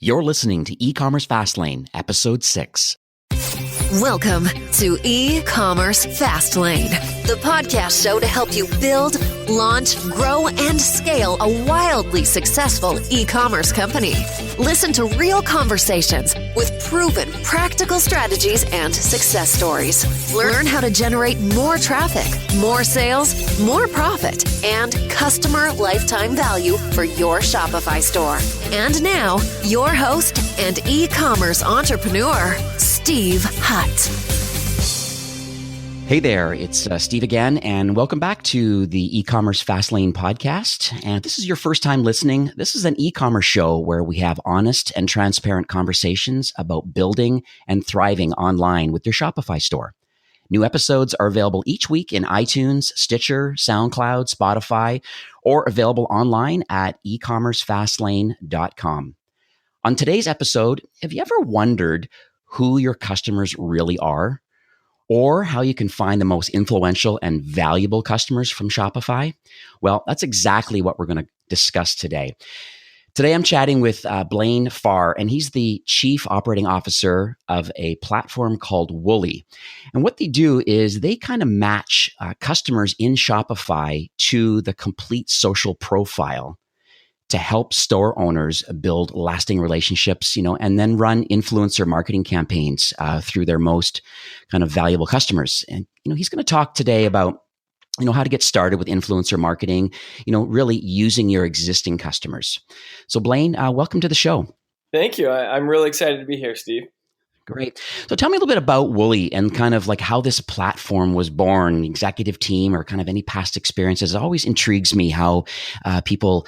You're listening to E-commerce Fastlane, Episode 6. Welcome to E-commerce Fastlane, the podcast show to help you build, launch, grow, and scale a wildly successful e-commerce company. Listen to real conversations with proven practical strategies and success stories. Learn how to generate more traffic, more sales, more profit, and customer lifetime value for your Shopify store. And now, your host and e-commerce entrepreneur, Steve Hutt. Hey there, it's Steve again, and welcome back to the E-commerce Fastlane podcast. And if this is your first time listening, this is an e-commerce show where we have honest and transparent conversations about building and thriving online with your Shopify store. New episodes are available each week in iTunes, Stitcher, SoundCloud, Spotify, or available online at ecommercefastlane.com. On today's episode, have you ever wondered who your customers really are, or how you can find the most influential and valuable customers from Shopify? Well, that's exactly what we're going to discuss today. Today, I'm chatting with Blaine Farr, and he's the Chief Operating Officer of a platform called Woolly. And what they do is they kind of match customers in Shopify to the complete social profile to help store owners build lasting relationships, and then run influencer marketing campaigns through their most kind of valuable customers. And, he's going to talk today about, how to get started with influencer marketing, really using your existing customers. So Blaine, welcome to the show. Thank you. I'm really excited to be here, Steve. Great. So tell me a little bit about Woolly and kind of like how this platform was born, executive team, or kind of any past experiences. It always intrigues me how people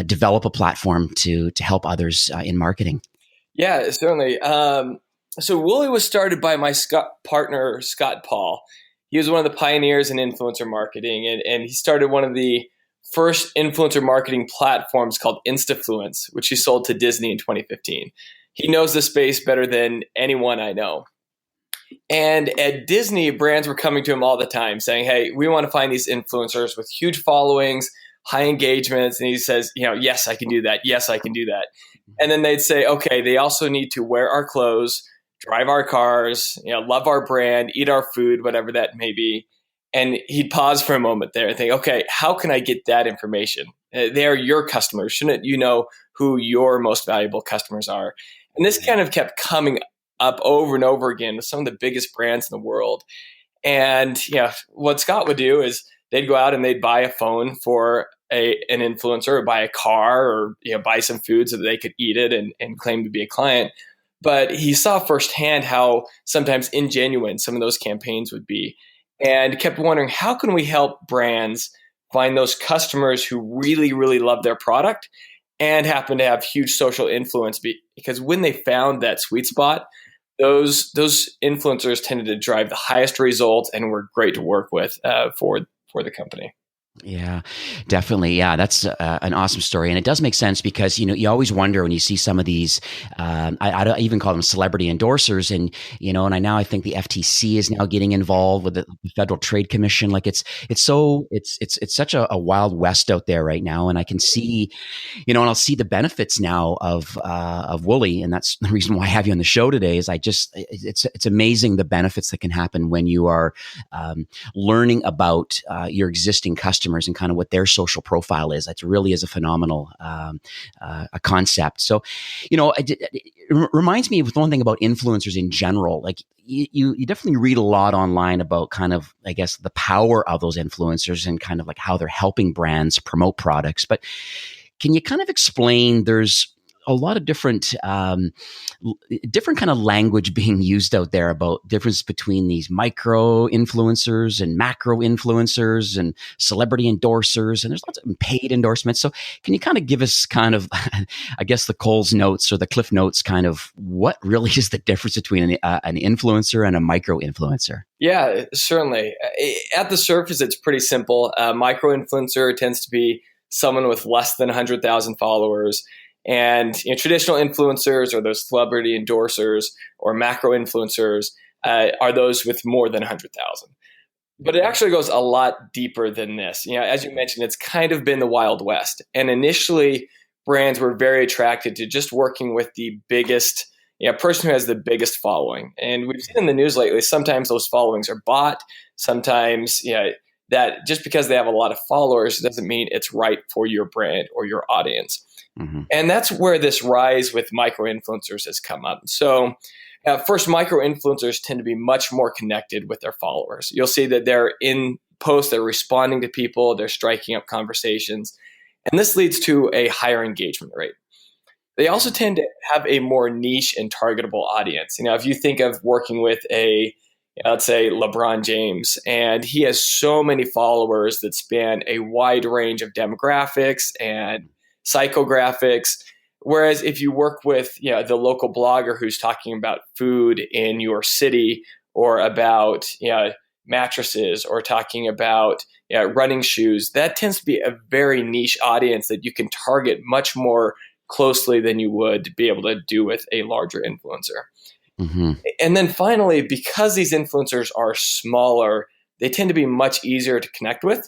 develop a platform to help others in marketing. Yeah, certainly. So Woolly was started by my partner, Scott Paul. He was one of the pioneers in influencer marketing, and he started one of the first influencer marketing platforms called Instafluence, which he sold to Disney in 2015. He knows the space better than anyone I know. And at Disney, brands were coming to him all the time saying, hey, we want to find these influencers with huge followings, high engagements. And he says, yes, I can do that. Yes, I can do that. And then they'd say, okay, they also need to wear our clothes, drive our cars, love our brand, eat our food, whatever that may be. And he'd pause for a moment there and think, okay, how can I get that information? They're your customers. Shouldn't you know who your most valuable customers are? And this kind of kept coming up over and over again with some of the biggest brands in the world. And what Scott would do is they'd go out and they'd buy a phone for an influencer, or buy a car, or buy some food so that they could eat it and claim to be a client. But he saw firsthand how sometimes ingenuine some of those campaigns would be, and kept wondering, how can we help brands find those customers who really, really love their product and happen to have huge social influence? Because when they found that sweet spot, those influencers tended to drive the highest results and were great to work with for the company. Yeah, definitely. Yeah, that's an awesome story. And it does make sense because, you always wonder when you see some of these, I even call them celebrity endorsers. And, and I think the FTC is now getting involved with the Federal Trade Commission. Like it's such a wild west out there right now. And I can see, and I'll see the benefits now of Woolly. And that's the reason why I have you on the show today is it's amazing the benefits that can happen when you are learning about your existing customers and kind of what their social profile is. It really is a phenomenal a concept. So, it reminds me of one thing about influencers in general. Like you definitely read a lot online about kind of, I guess, the power of those influencers and kind of like how they're helping brands promote products. But can you kind of explain, there's a lot of different kind of language being used out there about difference between these micro influencers and macro influencers and celebrity endorsers, and there's lots of paid endorsements. So can you kind of give us kind of, I guess, the Coles notes or the Cliff Notes, kind of what really is the difference between an influencer and a micro influencer? Yeah, certainly. At the surface, it's pretty simple. A micro influencer tends to be someone with less than 100,000 followers. And traditional influencers, or those celebrity endorsers, or macro influencers, are those with more than 100,000. But it actually goes a lot deeper than this. As you mentioned, it's kind of been the Wild West. And initially, brands were very attracted to just working with the biggest, person who has the biggest following. And we've seen in the news lately, sometimes those followings are bought. Sometimes, that just because they have a lot of followers doesn't mean it's right for your brand or your audience. Mm-hmm. And that's where this rise with micro-influencers has come up. So first, micro-influencers tend to be much more connected with their followers. You'll see that they're in posts, they're responding to people, they're striking up conversations. And this leads to a higher engagement rate. They also tend to have a more niche and targetable audience. If you think of working with let's say LeBron James, and he has so many followers that span a wide range of demographics and psychographics. Whereas if you work with the local blogger who's talking about food in your city, or about mattresses, or talking about running shoes, that tends to be a very niche audience that you can target much more closely than you would be able to do with a larger influencer. Mm-hmm. And then finally, because these influencers are smaller, they tend to be much easier to connect with.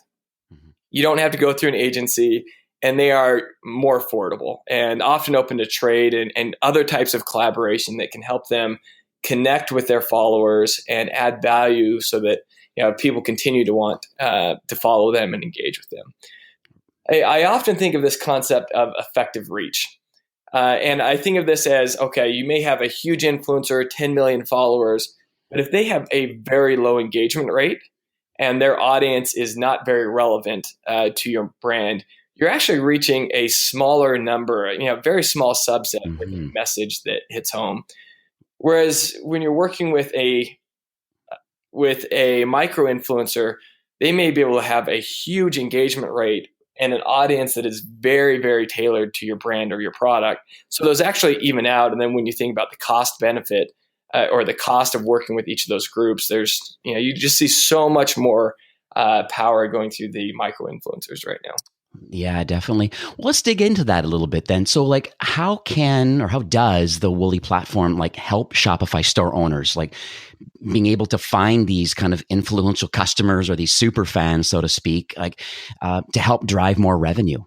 Mm-hmm. You don't have to go through an agency, and they are more affordable and often open to trade and other types of collaboration that can help them connect with their followers and add value so that people continue to want to follow them and engage with them. I often think of this concept of effective reach. And I think of this as, okay, you may have a huge influencer, 10 million followers, but if they have a very low engagement rate and their audience is not very relevant to your brand, you're actually reaching a smaller number, very small subset with a message that hits home. Whereas when you're working with a micro influencer, they may be able to have a huge engagement rate and an audience that is very, very tailored to your brand or your product. So those actually even out. And then when you think about the cost benefit or the cost of working with each of those groups, there's, you just see so much more power going through the micro influencers right now. Yeah, definitely. Well, let's dig into that a little bit then. So how does the Woolly platform help Shopify store owners, being able to find these kind of influential customers or these super fans, so to speak, to help drive more revenue?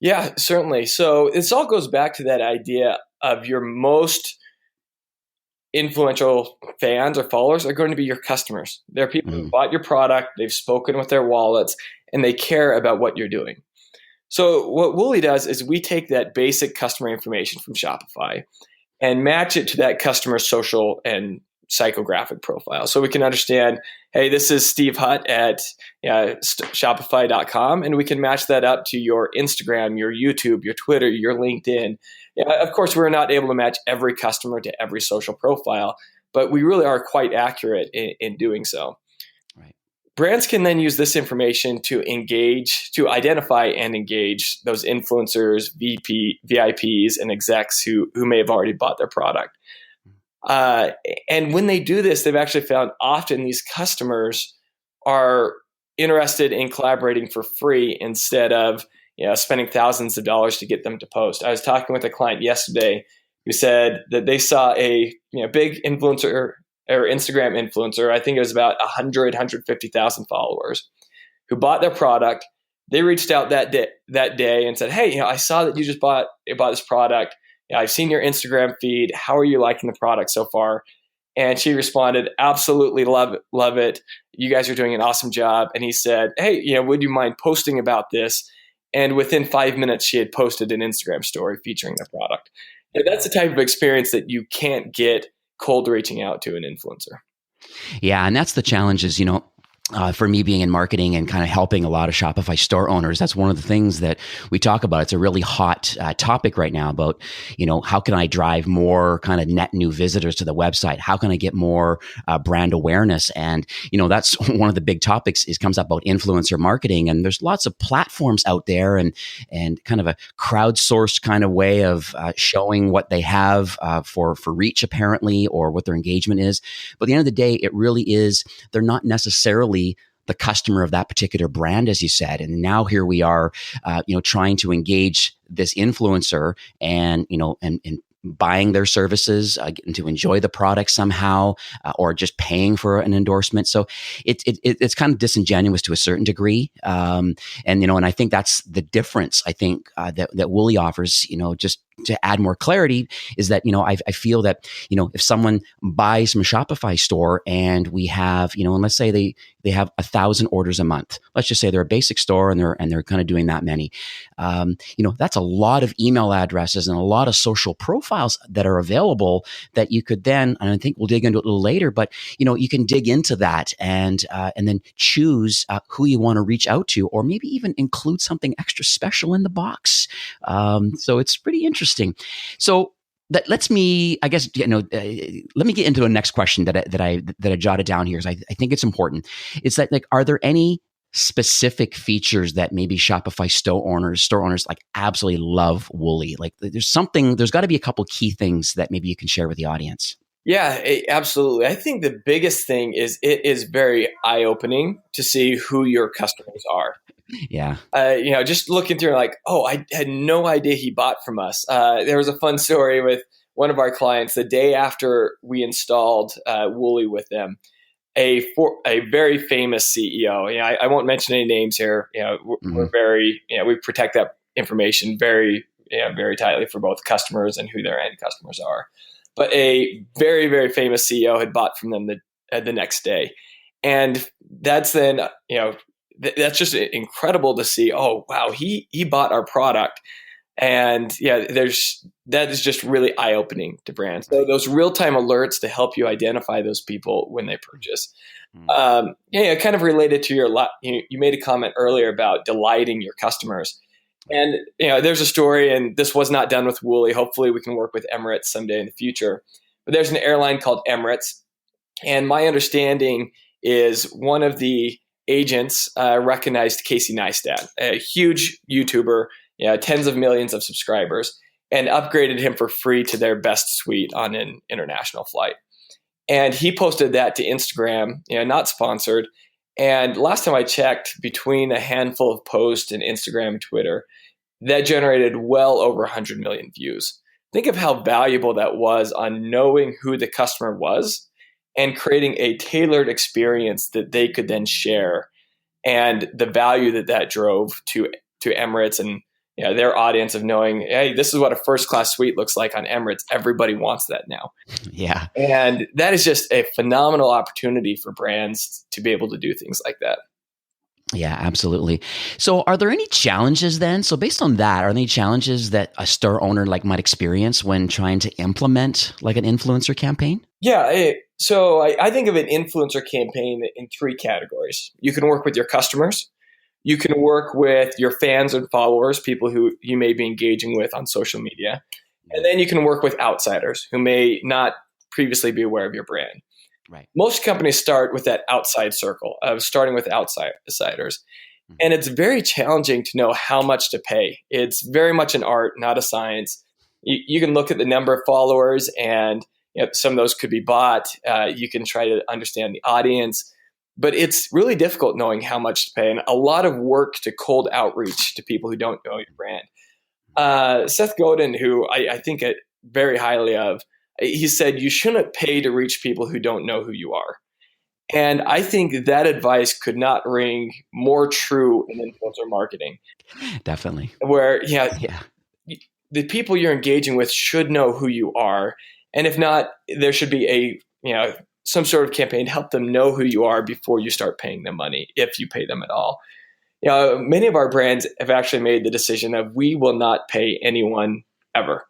Yeah, certainly. So this all goes back to that idea of your most influential fans or followers are going to be your customers. They're people who bought your product, they've spoken with their wallets, and they care about what you're doing. So what Woolly does is we take that basic customer information from Shopify and match it to that customer's social and psychographic profile. So we can understand, hey, this is Steve Hutt at Shopify.com, and we can match that up to your Instagram, your YouTube, your Twitter, your LinkedIn. Of course, we're not able to match every customer to every social profile, but we really are quite accurate in doing so. Brands can then use this information to identify and engage those influencers, VIPs, and execs who may have already bought their product. And when they do this, they've actually found often these customers are interested in collaborating for free instead of spending thousands of dollars to get them to post. I was talking with a client yesterday who said that they saw a big influencer or Instagram influencer, I think it was about 150,000 followers, who bought their product. They reached out that day and said, hey, I saw that you just bought this product. I've seen your Instagram feed. How are you liking the product so far? And she responded, absolutely love it. You guys are doing an awesome job. And he said, hey, would you mind posting about this? And within 5 minutes, she had posted an Instagram story featuring the product. And that's the type of experience that you can't get cold reaching out to an influencer. Yeah, and that's the challenge is, for me being in marketing and kind of helping a lot of Shopify store owners, that's one of the things that we talk about. It's a really hot topic right now about, how can I drive more kind of net new visitors to the website? How can I get more brand awareness? And, that's one of the big topics comes up about influencer marketing. And there's lots of platforms out there and kind of a crowdsourced kind of way of showing what they have for reach apparently, or what their engagement is. But at the end of the day, it really is, they're not necessarily the customer of that particular brand, as you said. And now here we are, trying to engage this influencer and buying their services, getting to enjoy the product somehow, or just paying for an endorsement. So it's kind of disingenuous to a certain degree. And I think that's the difference. I think that Wooly offers, just to add more clarity, is that I feel that if someone buys from a Shopify store and we have and let's say they have 1,000 orders a month. Let's just say they're a basic store and they're kind of doing that many. That's a lot of email addresses and a lot of social profiles that are available that you could then, and I think we'll dig into it a little later, but you can dig into that and then choose who you want to reach out to, or maybe even include something extra special in the box. So it's pretty interesting. So that lets me, I guess, let me get into the next question that I jotted down here. I think it's important. It's that, like, are there any specific features that maybe Shopify store owners like absolutely love Wooly? Like, there's got to be a couple key things that maybe you can share with the audience. Yeah, absolutely. I think the biggest thing is it is very eye-opening to see who your customers are. Yeah. Just looking through, like, oh, I had no idea he bought from us. There was a fun story with one of our clients the day after we installed Wooly with them. A very famous CEO. I won't mention any names here. We're very, we protect that information very, very tightly for both customers and who their end customers are. But a very, very famous CEO had bought from them the next day, and that's then, that's just incredible to see. Oh, wow, he bought our product. And that is just really eye-opening to brands. So those real-time alerts to help you identify those people when they purchase. Kind of related to you made a comment earlier about delighting your customers. And there's a story, and this was not done with Wooly. Hopefully we can work with Emirates someday in the future. But there's an airline called Emirates. And my understanding is one of the agents recognized Casey Neistat, a huge YouTuber, tens of millions of subscribers, and upgraded him for free to their best suite on an international flight. And he posted that to Instagram, not sponsored. And last time I checked, between a handful of posts and Instagram and Twitter, that generated well over 100 million views. Think of how valuable that was on knowing who the customer was and creating a tailored experience that they could then share, and the value that drove to Emirates and their audience of knowing, hey, this is what a first-class suite looks like on Emirates. Everybody wants that now. Yeah. And that is just a phenomenal opportunity for brands to be able to do things like that. Yeah, absolutely. So are there any challenges then? So based on that, are there any challenges that a store owner might experience when trying to implement like an influencer campaign? Yeah. So I think of an influencer campaign in three categories. You can work with your customers. You can work with your fans and followers, people who you may be engaging with on social media. And then you can work with outsiders who may not previously be aware of your brand. Right. Most companies start with that outside circle of starting with outsiders. Mm-hmm. And it's very challenging to know how much to pay. It's very much an art, not a science. You can look at the number of followers, and some of those could be bought. You can try to understand the audience. But it's really difficult knowing how much to pay, and a lot of work to cold outreach to people who don't know your brand. Seth Godin, who I think very highly of, he said, you shouldn't pay to reach people who don't know who you are. And I think that advice could not ring more true in influencer marketing. Definitely. Where, the people you're engaging with should know who you are. And if not, there should be some sort of campaign to help them know who you are before you start paying them money, if you pay them at all. Many of our brands have actually made the decision of we will not pay anyone ever.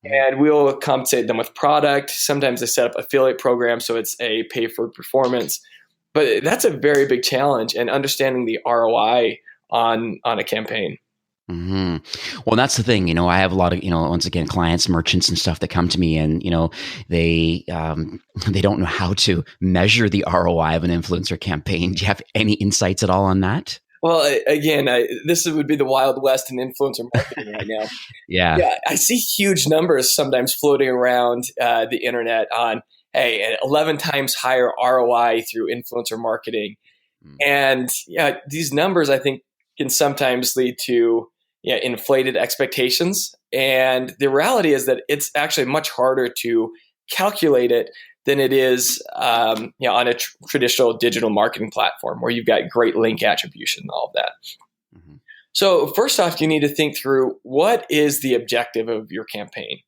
And we will compensate them with product. Sometimes they set up affiliate programs, so it's a pay for performance. But that's a very big challenge, and understanding the ROI on a campaign. Mm-hmm. Well, that's the thing. I have a lot of, once again, clients, merchants and stuff that come to me, and, they don't know how to measure the ROI of an influencer campaign. Do you have any insights at all on that? Well, again, this would be the Wild West in influencer marketing right now. Yeah. I see huge numbers sometimes floating around the internet on, 11 times higher ROI through influencer marketing. And these numbers, I think, can sometimes lead to inflated expectations And the reality is that it's actually much harder to calculate it than it is on a traditional digital marketing platform where you've got great link attribution and all of that. Mm-hmm. So first off, you need to think through, what is the objective of your campaign?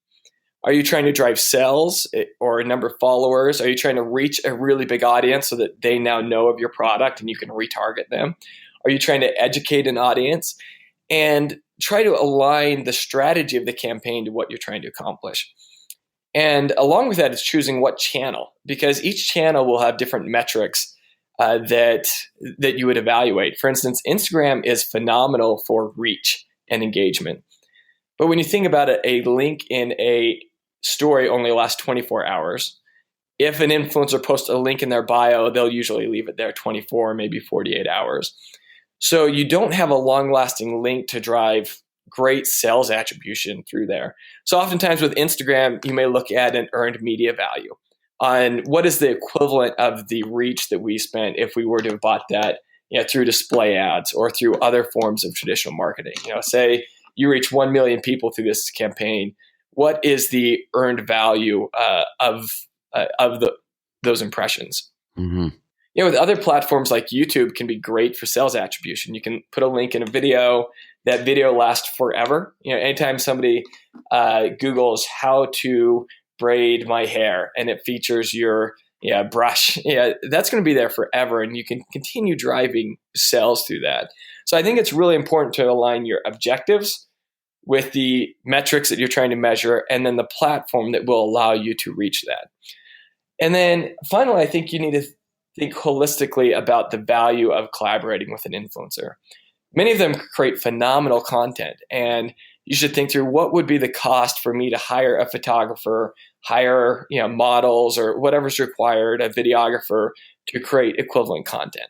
Are you trying to drive sales or a number of followers? Are you trying to reach a really big audience so that they now know of your product and you can retarget them? Are you trying to educate an audience? And try to align the strategy of the campaign to what you're trying to accomplish. And along with that is choosing what channel, because each channel will have different metrics that you would evaluate. For instance, Instagram is phenomenal for reach and engagement. But when you think about it, a link in a story only lasts 24 hours. If an influencer posts a link in their bio, they'll usually leave it there 24, maybe 48 hours. So you don't have a long-lasting link to drive great sales attribution through there. So oftentimes with Instagram, you may look at an earned media value on what is the equivalent of the reach that we spent if we were to have bought that through display ads or through other forms of traditional marketing. Say you reach 1 million people through this campaign. What is the earned value of those impressions? Mm-hmm. With other platforms like YouTube can be great for sales attribution. You can put a link in a video. That video lasts forever. Anytime somebody Googles how to braid my hair and it features your brush, that's going to be there forever, and you can continue driving sales through that. So I think it's really important to align your objectives with the metrics that you're trying to measure, and then the platform that will allow you to reach that. And then finally, I think you need to think holistically about the value of collaborating with an influencer. Many of them create phenomenal content, and you should think through, what would be the cost for me to hire a photographer, hire models or whatever's required, a videographer, to create equivalent content.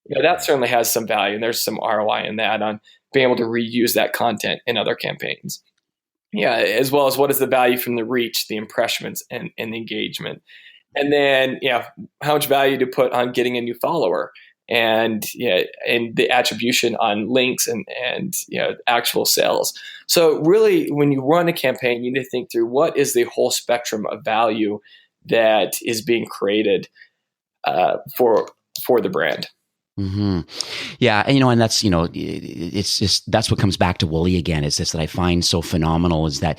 That certainly has some value, and there's some ROI in that on being able to reuse that content in other campaigns. As well as what is the value from the reach, the impressions, and the engagement. And then, how much value to put on getting a new follower, and the attribution on links and actual sales. So really, when you run a campaign, you need to think through, what is the whole spectrum of value that is being created for the brand. Mm-hmm. Yeah. And that's, it's just, that's what comes back to Wooly again, is this that I find so phenomenal, is that,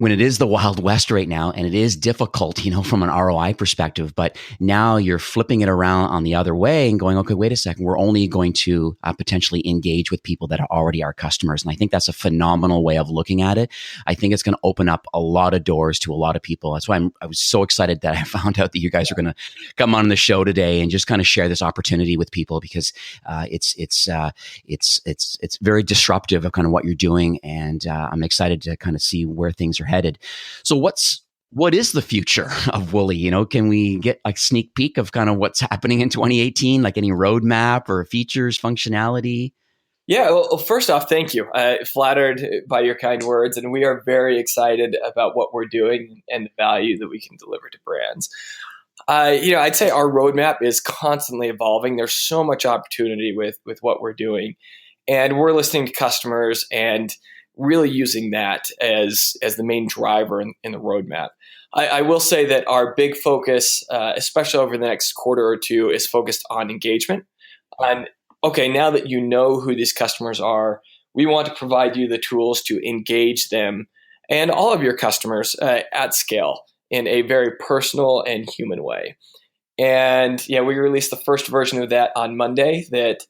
when it is the Wild West right now, and it is difficult, from an ROI perspective, but now you're flipping it around on the other way and going, okay, wait a second, we're only going to potentially engage with people that are already our customers. And I think that's a phenomenal way of looking at it. I think it's going to open up a lot of doors to a lot of people. That's why I was so excited that I found out that you guys are going to come on the show today and just kind of share this opportunity with people, because it's very disruptive of kind of what you're doing. And I'm excited to kind of see where things are headed. So what is the future of Wooly? Can we get a sneak peek of kind of what's happening in 2018, like any roadmap or features, functionality? Yeah, well, first off, thank you. Flattered by your kind words, and we are very excited about what we're doing and the value that we can deliver to brands. I'd say our roadmap is constantly evolving. There's so much opportunity with what we're doing, and we're listening to customers and really using that as the main driver in the roadmap. I will say that our big focus, especially over the next quarter or two, is focused on engagement. Okay, now that you know who these customers are, we want to provide you the tools to engage them and all of your customers at scale in a very personal and human way. And we released the first version of that on Monday, that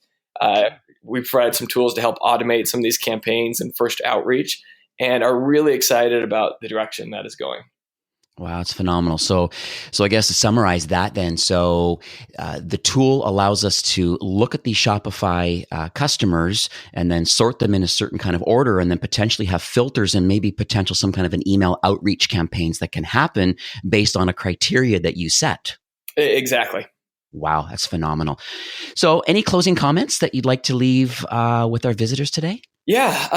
we provided some tools to help automate some of these campaigns and first outreach, and are really excited about the direction that is going. Wow, it's phenomenal. So I guess to summarize that then, so the tool allows us to look at these Shopify customers and then sort them in a certain kind of order, and then potentially have filters and maybe potential some kind of an email outreach campaigns that can happen based on a criteria that you set. Exactly. Wow, that's phenomenal. So any closing comments that you'd like to leave with our visitors today? Yeah.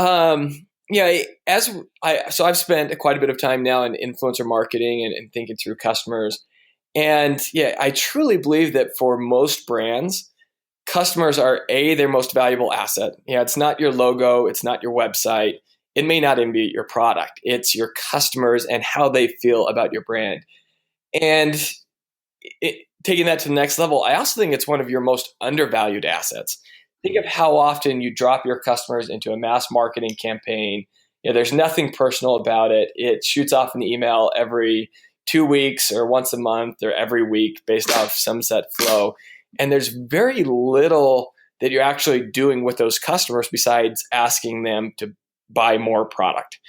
So I've spent quite a bit of time now in influencer marketing and thinking through customers. And I truly believe that for most brands, customers are their most valuable asset. It's not your logo. It's not your website. it may not even be your product. It's your customers and how they feel about your brand. And taking that to the next level, I also think it's one of your most undervalued assets. Think of how often you drop your customers into a mass marketing campaign. There's nothing personal about it. It shoots off an email every 2 weeks or once a month or every week based off some set flow. And there's very little that you're actually doing with those customers besides asking them to buy more product.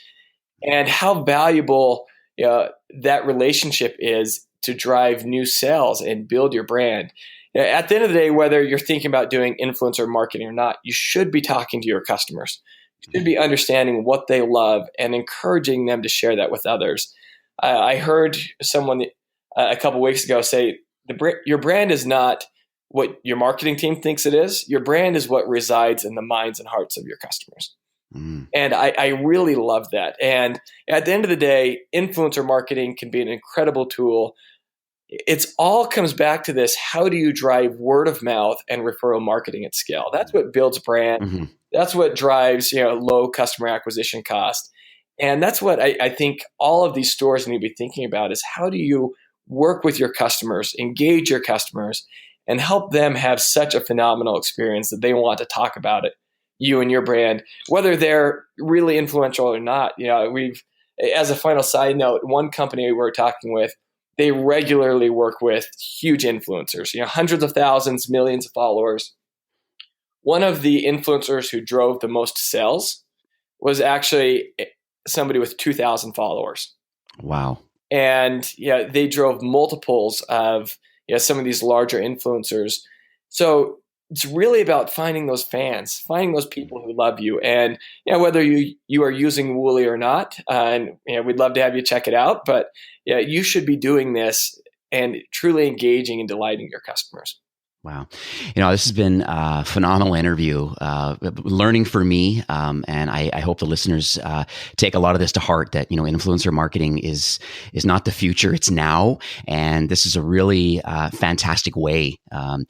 And how valuable that relationship is to drive new sales and build your brand. At the end of the day, whether you're thinking about doing influencer marketing or not, you should be talking to your customers. You should be understanding what they love and encouraging them to share that with others. I heard someone a couple weeks ago say, your brand is not what your marketing team thinks it is. Your brand is what resides in the minds and hearts of your customers. And I really love that. And at the end of the day, influencer marketing can be an incredible tool. It's all comes back to this. How do you drive word of mouth and referral marketing at scale? That's what builds brand. Mm-hmm. That's what drives low customer acquisition cost. And that's what I think all of these stores need to be thinking about is how do you work with your customers, engage your customers, and help them have such a phenomenal experience that they want to talk about it, you and your brand, whether they're really influential or not. We've, as a final side note, one company we were talking with, they regularly work with huge influencers, hundreds of thousands, millions of followers. One of the influencers who drove the most sales was actually somebody with 2,000 followers. Wow. And they drove multiples of some of these larger influencers. So it's really about finding those fans, finding those people who love you. And whether you are using Woolly or not, and we'd love to have you check it out, but you should be doing this and truly engaging and delighting your customers. Wow. This has been a phenomenal interview, learning for me. And I hope the listeners take a lot of this to heart that, influencer marketing is not the future, it's now. And this is a really fantastic way, to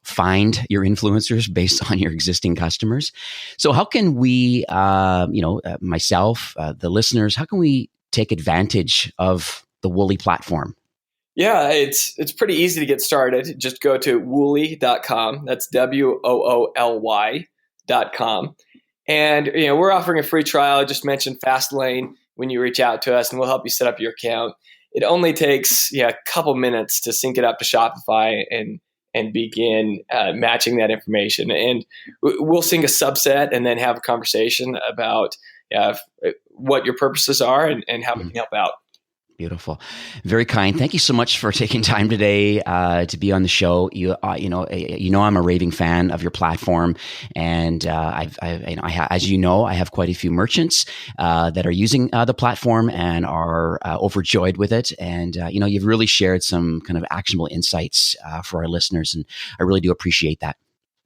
find your influencers based on your existing customers. So how can we, myself, the listeners, how can we take advantage of the Woolly platform? Yeah, it's pretty easy to get started. Just go to woolly.com. That's WOOLY.com. And we're offering a free trial. I just mentioned Fastlane when you reach out to us, and we'll help you set up your account. It only takes a couple minutes to sync it up to Shopify and begin matching that information. And we'll sync a subset and then have a conversation about what your purposes are and how we can help out. Beautiful. Very kind. Thank you so much for taking time today to be on the show. I'm a raving fan of your platform, and as you know, I have quite a few merchants that are using the platform and are overjoyed with it. And you've really shared some kind of actionable insights for our listeners, and I really do appreciate that.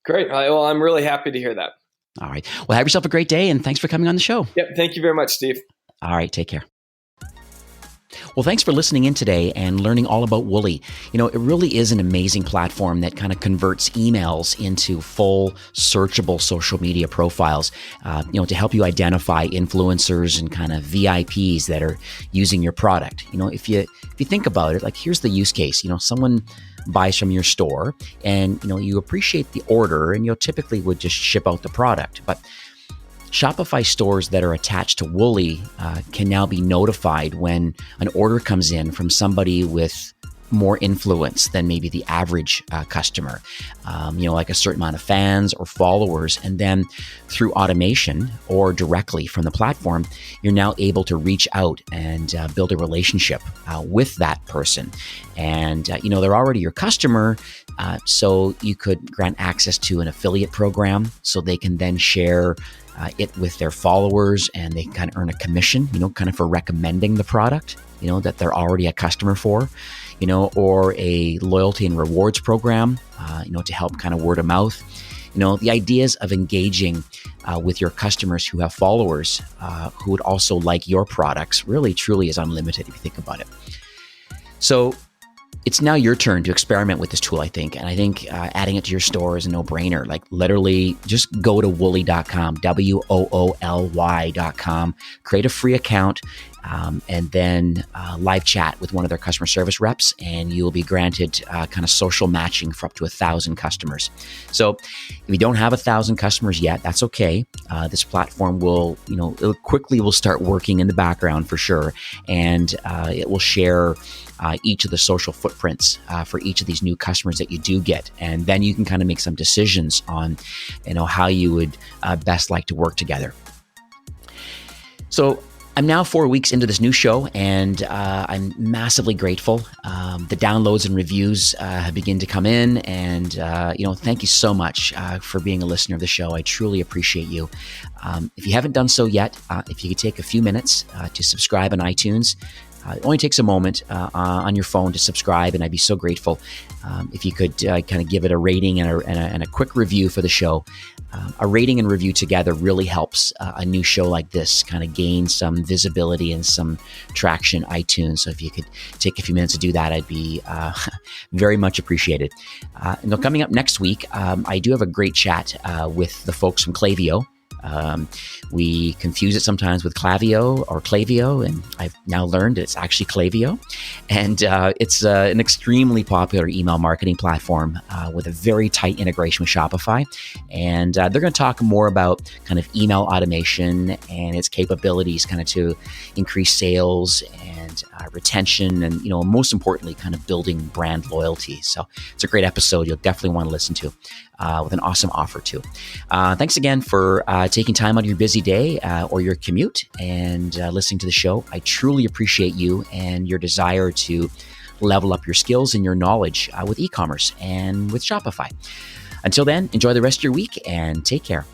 Great. Well, I'm really happy to hear that. All right. Well, have yourself a great day, and thanks for coming on the show. Yep. Thank you very much, Steve. All right. Take care. Well, thanks for listening in today and learning all about Woolly. It really is an amazing platform that kind of converts emails into full searchable social media profiles, to help you identify influencers and kind of VIPs that are using your product. If you think about it, like here's the use case, someone buys from your store and, you appreciate the order and you typically would just ship out the product. But Shopify stores that are attached to Woolly can now be notified when an order comes in from somebody with more influence than maybe the average customer, like a certain amount of fans or followers. And then through automation or directly from the platform, you're now able to reach out and build a relationship with that person. And, they're already your customer. So you could grant access to an affiliate program so they can then share it with their followers and they kind of earn a commission, kind of for recommending the product, that they're already a customer for, or a loyalty and rewards program, to help kind of word of mouth. The ideas of engaging with your customers who have followers who would also like your products really truly is unlimited if you think about it. So it's now your turn to experiment with this tool, I think. And I think adding it to your store is a no-brainer. Like literally just go to woolly.com, WOOLY.com, create a free account, and then live chat with one of their customer service reps, and you will be granted kind of social matching for up to 1,000 customers. So if you don't have 1,000 customers yet, that's okay. This platform will, it quickly will start working in the background for sure, and it will share each of the social footprints for each of these new customers that you do get. And then you can kind of make some decisions on, how you would best like to work together. So I'm now 4 weeks into this new show, and I'm massively grateful. The downloads and reviews have begun to come in, and thank you so much for being a listener of the show. I truly appreciate you. If you haven't done so yet, if you could take a few minutes to subscribe on iTunes. It only takes a moment on your phone to subscribe, and I'd be so grateful if you could kind of give it a rating and a quick review for the show. A rating and review together really helps a new show like this kind of gain some visibility and some traction on iTunes. So if you could take a few minutes to do that, I'd be very much appreciated. And coming up next week, I do have a great chat with the folks from Klaviyo. We confuse it sometimes with Klaviyo or Klaviyo, and I've now learned it's actually Klaviyo. And it's an extremely popular email marketing platform with a very tight integration with Shopify. And they're going to talk more about kind of email automation and its capabilities kind of to increase sales and retention and, most importantly, kind of building brand loyalty. So it's a great episode you'll definitely want to listen to with an awesome offer too. Thanks again for taking time out of your busy day or your commute and listening to the show. I truly appreciate you and your desire to level up your skills and your knowledge with e-commerce and with Shopify. Until then, enjoy the rest of your week and take care.